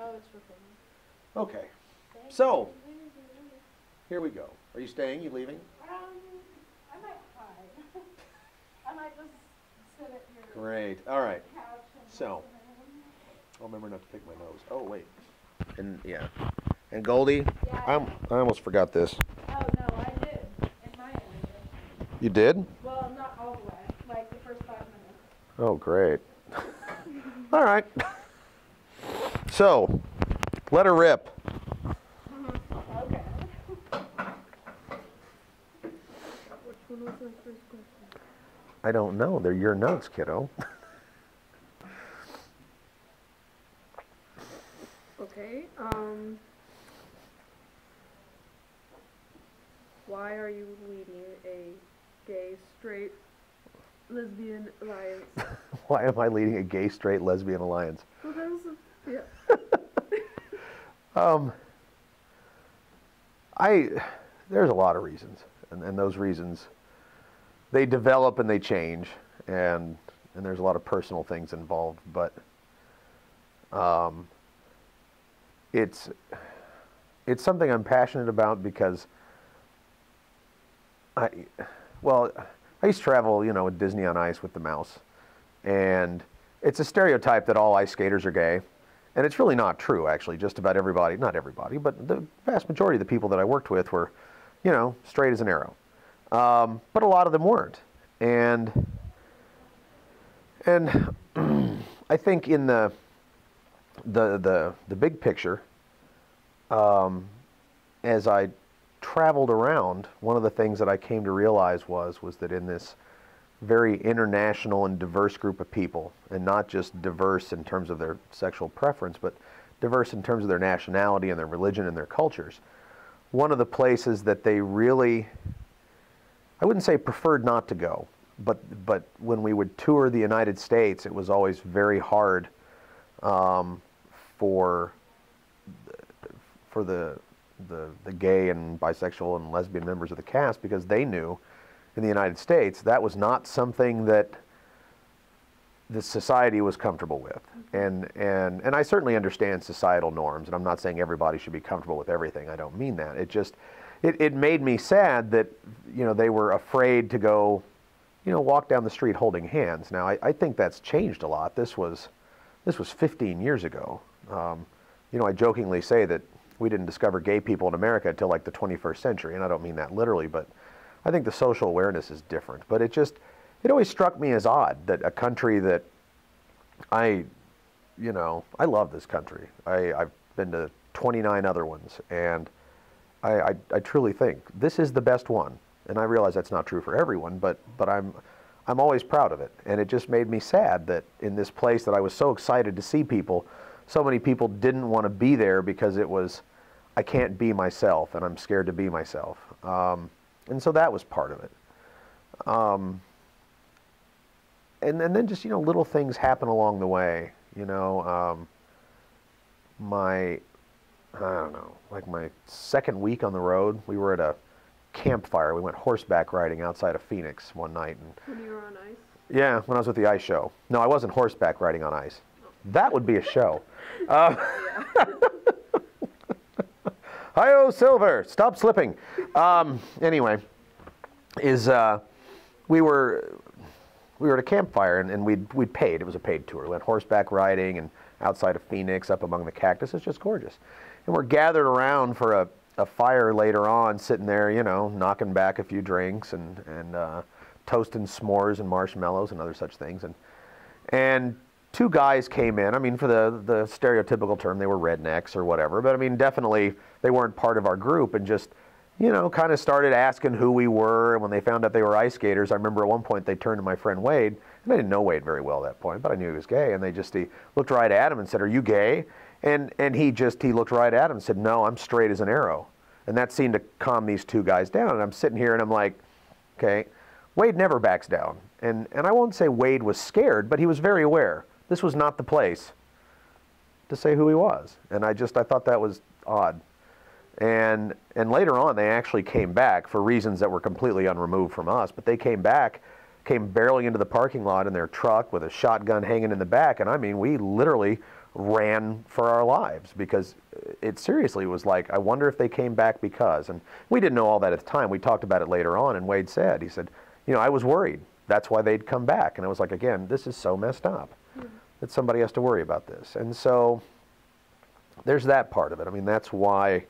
Oh, it's recording. Okay. So, here we go. Are you staying? You leaving? I might hide. I might just sit at your Great. All right. couch and So, I'll remember not to pick my nose. Oh, wait. And, yeah. And Goldie, yeah, I almost forgot this. Oh, no, I did. In my end. You did? Well, not all the way. Like the first 5 minutes. Oh, great. All right. So, let her rip. Okay. Which one was my first question? I don't know. They're your notes, kiddo. Okay. Why are you leading a gay, straight, lesbian alliance? Why am I leading a gay, straight, lesbian alliance? Well, that was yeah. There's a lot of reasons, and those reasons, they develop and they change, and there's a lot of personal things involved, but it's something I'm passionate about because I used to travel, with Disney on Ice with the mouse, and it's a stereotype that all ice skaters are gay. And it's really not true, actually. Just about everybody, not everybody, but the vast majority of the people that I worked with were, straight as an arrow. But a lot of them weren't. And I think in the big picture, as I traveled around, one of the things that I came to realize was that in this very international and diverse group of people, and not just diverse in terms of their sexual preference, but diverse in terms of their nationality and their religion and their cultures. One of the places that they really, I wouldn't say preferred not to go, but when we would tour the United States, it was always very hard for the gay and bisexual and lesbian members of the cast, because they knew in the United States that was not something that the society was comfortable with. And I certainly understand societal norms, and I'm not saying everybody should be comfortable with everything. I don't mean that. It made me sad that they were afraid to go walk down the street holding hands. Now I think that's changed a lot. This was 15 years ago. I jokingly say that we didn't discover gay people in America until like the 21st century, and I don't mean that literally, but I think the social awareness is different. But it always struck me as odd that a country that I love this country. I've been to 29 other ones, and I truly think this is the best one. And I realize that's not true for everyone, but I'm always proud of it. And it just made me sad that in this place that I was so excited to see people, so many people didn't want to be there because it was, I can't be myself, and I'm scared to be myself. And so that was part of it. And then just, little things happen along the way. I don't know, like my second week on the road, we were at a campfire. We went horseback riding outside of Phoenix one night. And when you were on ice? Yeah, when I was with the ice show. No, I wasn't horseback riding on ice. Oh. That would be a show. Hi-oh, Silver, stop slipping. Anyway, we were at a campfire, and we'd paid. It was a paid tour. We went horseback riding and outside of Phoenix, up among the cactus. It's just gorgeous. And we're gathered around for a fire later on, sitting there, knocking back a few drinks and toasting s'mores and marshmallows and other such things. And two guys came in. I mean, for the stereotypical term, they were rednecks or whatever. But I mean, definitely they weren't part of our group, and just kind of started asking who we were. And when they found out they were ice skaters, I remember at one point they turned to my friend Wade, and I didn't know Wade very well at that point, but I knew he was gay. And he looked right at him and said, "Are you gay?" And he looked right at him and said, "No, I'm straight as an arrow." And that seemed to calm these two guys down. And I'm sitting here and I'm like, okay, Wade never backs down. And I won't say Wade was scared, but he was very aware. This was not the place to say who he was. And I thought that was odd. And later on, they actually came back for reasons that were completely unremoved from us. But they came barreling into the parking lot in their truck with a shotgun hanging in the back. And I mean, we literally ran for our lives, because it seriously was like, I wonder if they came back because, and we didn't know all that at the time. We talked about it later on, and Wade said, he said, you know, I was worried. That's why they'd come back. And I was like, again, this is so messed up that somebody has to worry about this. And so there's that part of it. I mean, that's why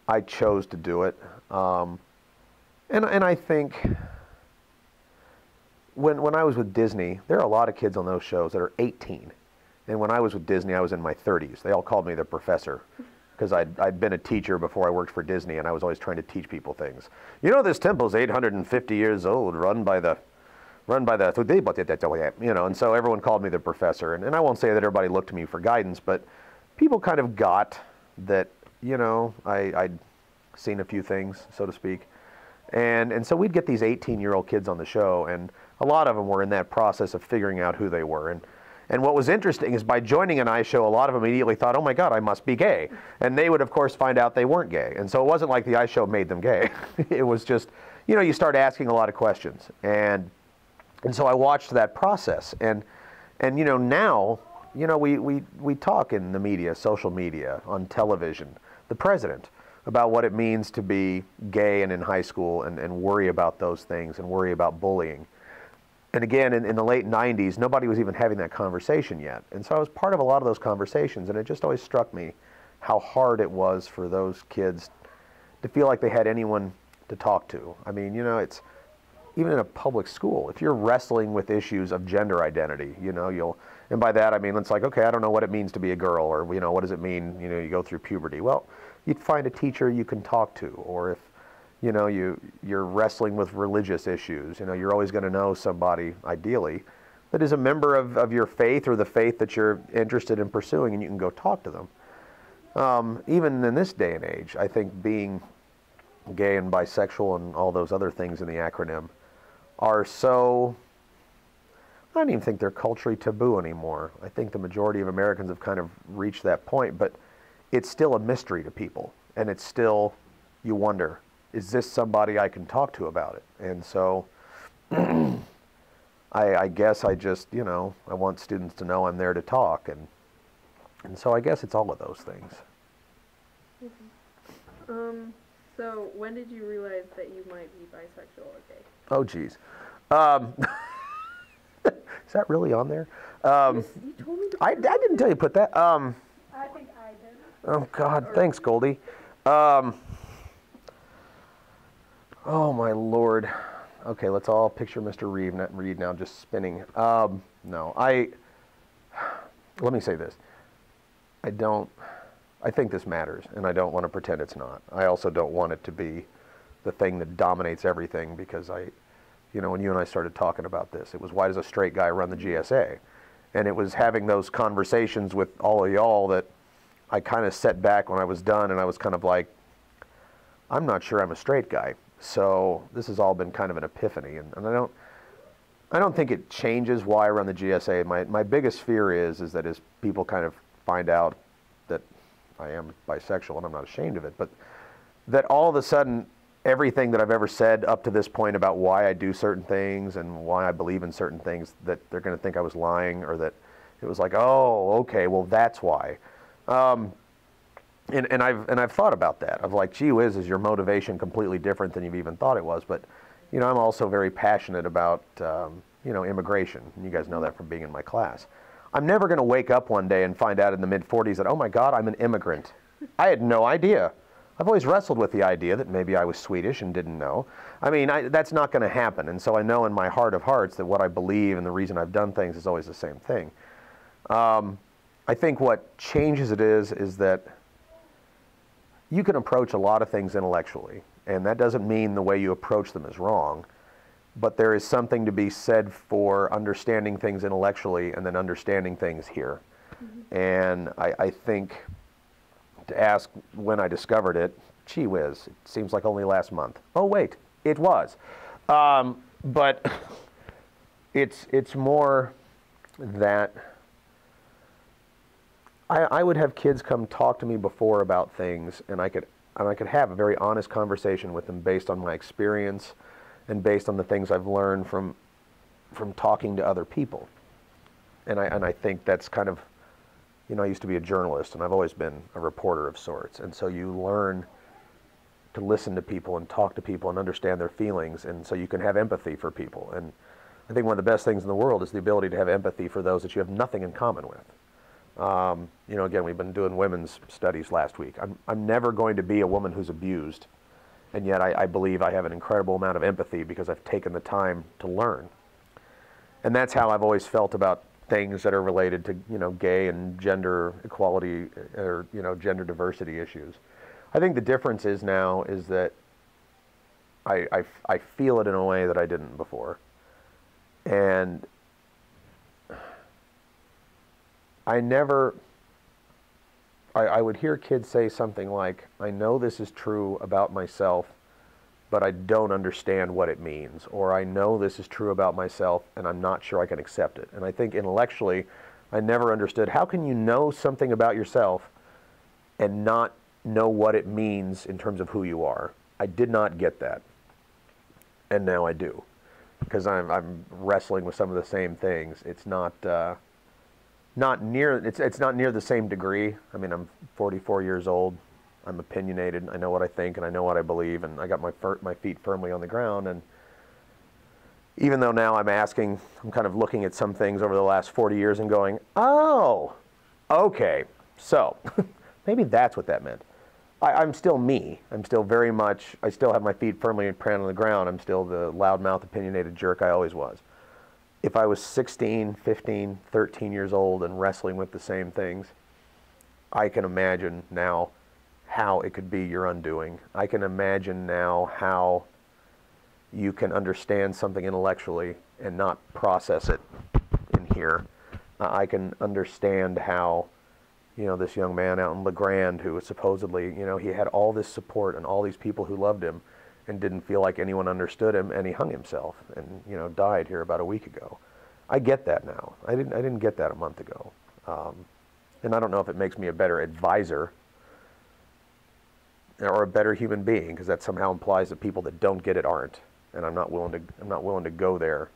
I chose to do it. And I think when I was with Disney, there are a lot of kids on those shows that are 18. And when I was with Disney, I was in my 30s. They all called me the professor, because I'd been a teacher before I worked for Disney, and I was always trying to teach people things. You know, this temple's 850 years old, run by the, you know, and so everyone called me the professor. And I won't say that everybody looked to me for guidance, but people kind of got that, you know, I'd seen a few things, so to speak. And so we'd get these 18-year-old kids on the show, and a lot of them were in that process of figuring out who they were. And what was interesting is, by joining an iShow, a lot of them immediately thought, oh my God, I must be gay. And they would, of course, find out they weren't gay. And so it wasn't like the iShow made them gay. It was just, you know, you start asking a lot of questions. And so I watched that process. And you know, now, you know, we talk in the media, social media, on television, the president, about what it means to be gay and in high school, and worry about those things and worry about bullying. And again, in the late 90s, nobody was even having that conversation yet. And so I was part of a lot of those conversations, and it just always struck me how hard it was for those kids to feel like they had anyone to talk to. I mean, you know, it's even in a public school, if you're wrestling with issues of gender identity, you know, and by that I mean, it's like, okay, I don't know what it means to be a girl, or, you know, what does it mean, you know, you go through puberty. Well, you'd find a teacher you can talk to, or if, you know, you're wrestling with religious issues, you know, you're always going to know somebody, ideally, that is a member of your faith, or the faith that you're interested in pursuing, and you can go talk to them. Even in this day and age, I think being gay and bisexual and all those other things in the acronym are so, I don't even think they're culturally taboo anymore. I think the majority of Americans have kind of reached that point, but it's still a mystery to people, and it's still, you wonder, is this somebody I can talk to about it? And so I guess I just, you know, I want students to know I'm there to talk, and so I guess it's all of those things. So when did you realize that you might be bisexual or gay? Oh, geez. Is that really on there? You told me I didn't tell you to put that. I think I did. Oh, God, thanks, Goldie. Oh, my Lord. Okay, let's all picture Mr. Reed now just spinning. No, let me say this. I think this matters, and I don't want to pretend it's not. I also don't want it to be the thing that dominates everything, because you know, when you and I started talking about this, it was, why does a straight guy run the GSA? And it was having those conversations with all of y'all that I kind of set back when I was done, and I was kind of like, I'm not sure I'm a straight guy. So this has all been kind of an epiphany, and I don't think it changes why I run the GSA. My biggest fear is that as people kind of find out that I am bisexual, and I'm not ashamed of it, but that all of a sudden everything that I've ever said up to this point about why I do certain things and why I believe in certain things, that they're going to think I was lying, or that it was like, oh, okay, well, that's why. And I've thought about that. Of like, gee whiz, is your motivation completely different than you've even thought it was? But, you know, I'm also very passionate about, you know, immigration. And you guys know that from being in my class. I'm never going to wake up one day and find out in the mid-40s that, oh my God, I'm an immigrant. I had no idea. I've always wrestled with the idea that maybe I was Swedish and didn't know. I mean, that's not going to happen. And so I know in my heart of hearts that what I believe and the reason I've done things is always the same thing. I think what changes it is that you can approach a lot of things intellectually, and that doesn't mean the way you approach them is wrong, but there is something to be said for understanding things intellectually and then understanding things here. Mm-hmm. And I think, to ask when I discovered it, gee whiz, it seems like only last month. Oh wait, it was. But it's more that I would have kids come talk to me before about things, and I could have a very honest conversation with them based on my experience and based on the things I've learned from talking to other people. And I think that's kind of you know, I used to be a journalist, and I've always been a reporter of sorts. And so you learn to listen to people and talk to people and understand their feelings, and so you can have empathy for people. And I think one of the best things in the world is the ability to have empathy for those that you have nothing in common with. You know, again, we've been doing women's studies last week. I'm never going to be a woman who's abused, and yet I believe I have an incredible amount of empathy because I've taken the time to learn. And that's how I've always felt about things that are related to, you know, gay and gender equality or, you know, gender diversity issues. I think the difference is now is that I feel it in a way that I didn't before. And I would hear kids say something like, I know this is true about myself, but I don't understand what it means. Or I know this is true about myself, and I'm not sure I can accept it. And I think intellectually, I never understood, how can you know something about yourself and not know what it means in terms of who you are? I did not get that. And now I do. Because I'm wrestling with some of the same things. It's not near the same degree. I mean, I'm 44 years old. I'm opinionated. I know what I think and I know what I believe, and I got my feet firmly on the ground. And even though now I'm kind of looking at some things over the last 40 years and going, oh, okay, so maybe that's what that meant. I'm still me. I'm still very much, I still have my feet firmly planted on the ground. I'm still the loudmouth, opinionated jerk I always was. If I was 16, 15, 13 years old and wrestling with the same things, I can imagine now how it could be your undoing. I can imagine now how you can understand something intellectually and not process it in here. I can understand how, you know, this young man out in La Grande who was supposedly, you know, he had all this support and all these people who loved him and didn't feel like anyone understood him, and he hung himself and, you know, died here about a week ago. I get that now. I didn't get that a month ago. And I don't know if it makes me a better advisor or a better human being, because that somehow implies that people that don't get it aren't, and I'm not willing to go there.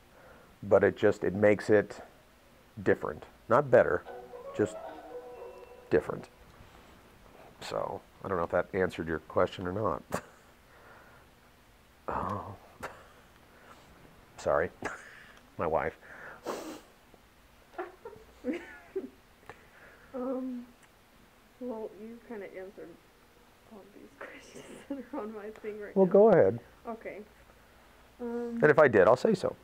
But it makes it different, not better, just different. So I don't know if that answered your question or not. Oh, sorry, my wife. Well, you kind of answered all these questions that are on my thing right now. Well, go ahead. Okay. And if I did, I'll say so.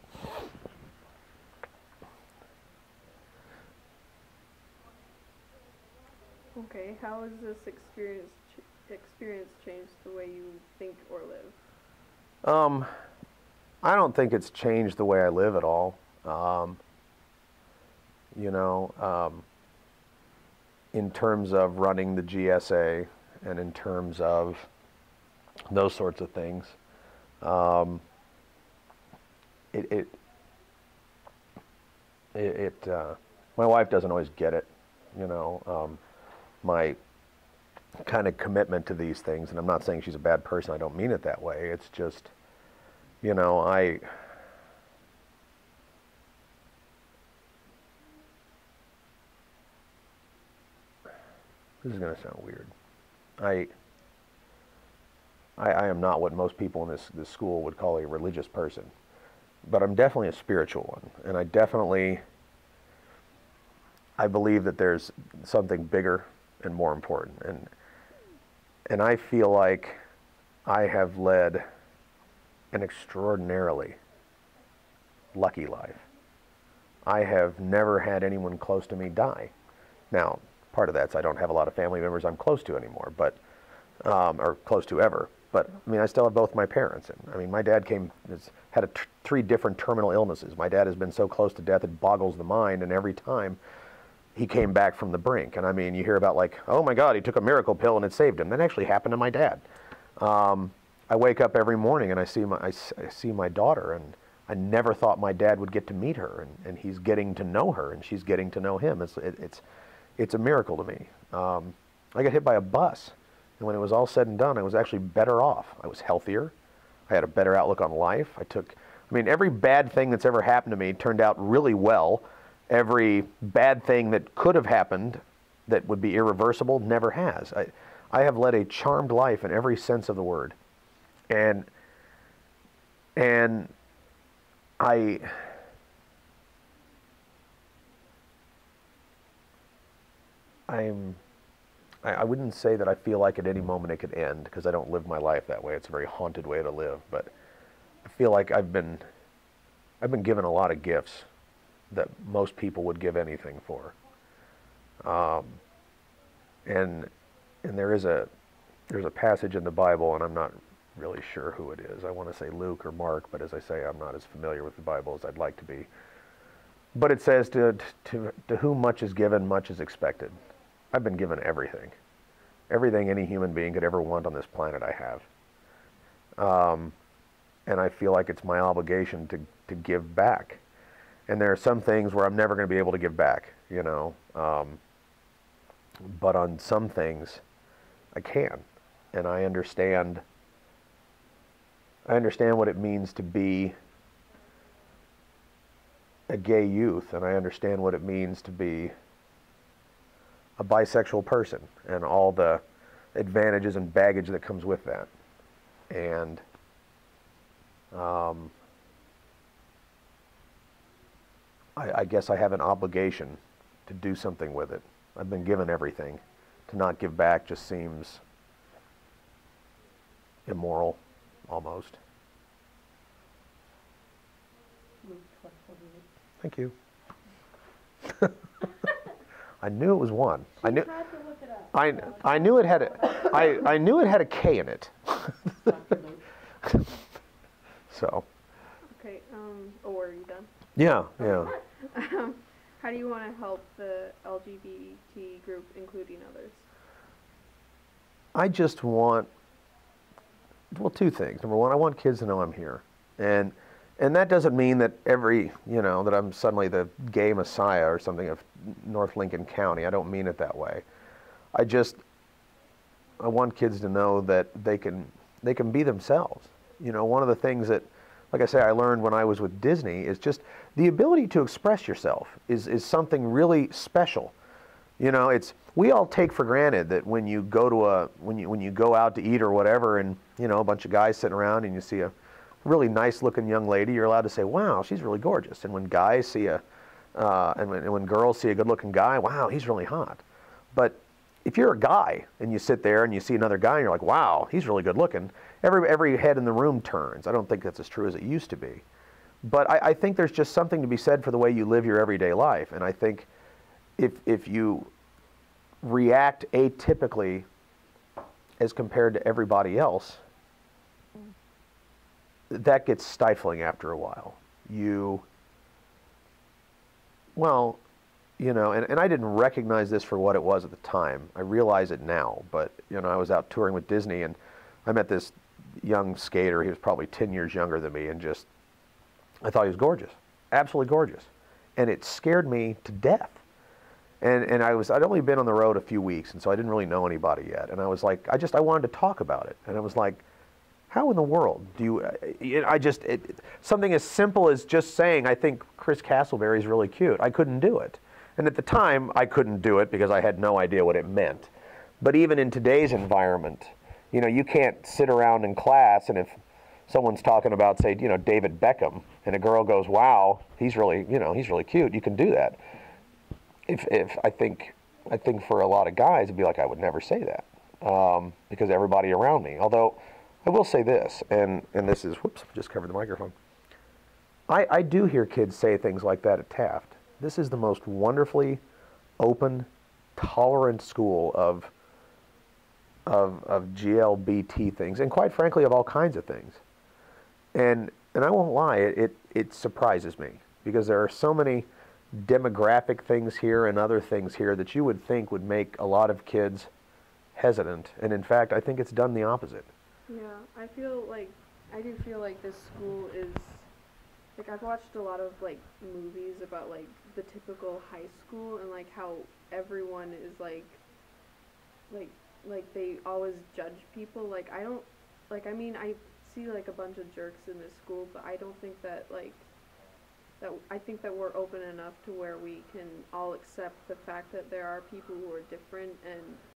Okay, how has this experience changed the way you think or live? I don't think it's changed the way I live at all. You know, in terms of running the GSA and in terms of those sorts of things, my wife doesn't always get it, you know. My kind of commitment to these things, and I'm not saying she's a bad person, I don't mean it that way, it's just, you know, this is going to sound weird. I am not what most people in this school would call a religious person, but I'm definitely a spiritual one, and I believe that there's something bigger and more important, and I feel like I have led an extraordinarily lucky life. I have never had anyone close to me die. Now, part of that's I don't have a lot of family members I'm close to anymore, but or close to ever. But I mean, I still have both my parents. And I mean, my dad had 3 different terminal illnesses. My dad has been so close to death it boggles the mind, and every time he came back from the brink. And I mean, you hear about like, oh my God, he took a miracle pill and it saved him. That actually happened to my dad. I wake up every morning and I see my daughter, and I never thought my dad would get to meet her, and he's getting to know her, and she's getting to know him. It's a miracle to me. I got hit by a bus, and when it was all said and done, I was actually better off. I was healthier. I had a better outlook on life. Every bad thing that's ever happened to me turned out really well. Every bad thing that could have happened that would be irreversible, never has. I have led a charmed life in every sense of the word. And I wouldn't say that I feel like at any moment it could end, because I don't live my life that way. It's a very haunted way to live, but I feel like I've been given a lot of gifts that most people would give anything for. And there's a passage in the Bible, and I'm not really sure who it is. I want to say Luke or Mark, but as I say, I'm not as familiar with the Bible as I'd like to be. But it says, to whom much is given, much is expected. I've been given everything. Everything any human being could ever want on this planet, I have. And I feel like it's my obligation to give back. And there are some things where I'm never going to be able to give back, you know. But on some things, I can. And I understand what it means to be a gay youth, and I understand what it means to be a bisexual person and all the advantages and baggage that comes with that. And I guess I have an obligation to do something with it. I've been given everything. To not give back just seems immoral, almost. Thank you. I knew it was one. I knew. Tried to look it up. I knew it had a. I knew it had a K in it. So. Okay. Oh, are you done? Yeah. Yeah. How do you want to help the LGBT group, including others? I just want, well, two things. Number one, I want kids to know I'm here, and that doesn't mean that that I'm suddenly the gay messiah or something of North Lincoln County. I don't mean it that way. I want kids to know that they can be themselves. You know, one of the things that, like I say, I learned when I was with Disney is just the ability to express yourself is something really special. You know, we all take for granted that when you go when you go out to eat or whatever, and a bunch of guys sitting around and you see a really nice looking young lady, you're allowed to say, wow, she's really gorgeous. And when guys see when girls see a good looking guy, wow, he's really hot. But if you're a guy and you sit there and you see another guy and you're like, wow, he's really good looking, every head in the room turns. I don't think that's as true as it used to be. But I think there's just something to be said for the way you live your everyday life. And I think if you react atypically as compared to everybody else, that gets stifling after a while. And I didn't recognize this for what it was at the time. I realize it now, but I was out touring with Disney and I met this young skater. He was probably 10 years younger than me, and I thought he was gorgeous, absolutely gorgeous. And it scared me to death. And I'd only been on the road a few weeks, and so I didn't really know anybody yet. And I was like, I wanted to talk about it. And I was like, how in the world do you, something as simple as just saying, I think Chris Castleberry's really cute. I couldn't do it. And at the time, I couldn't do it because I had no idea what it meant. But even in today's environment, you can't sit around in class and if someone's talking about, say, David Beckham, and a girl goes, wow, he's really cute, you can do that. If I think for a lot of guys, it'd be like, I would never say that because everybody around me. Although, I will say this, and this is, whoops, just covered the microphone. I do hear kids say things like that at Taft. This is the most wonderfully open, tolerant school of GLBT things, and quite frankly, of all kinds of things. And I won't lie, it surprises me, because there are so many demographic things here and other things here that you would think would make a lot of kids hesitant. And in fact, I think it's done the opposite. Yeah, I do feel like this school is, like, I've watched a lot of, like, movies about, like, the typical high school and, like, how everyone is, like, they always judge people. Like, I see, like, a bunch of jerks in this school, but I don't think that, like, that I think that we're open enough to where we can all accept the fact that there are people who are different and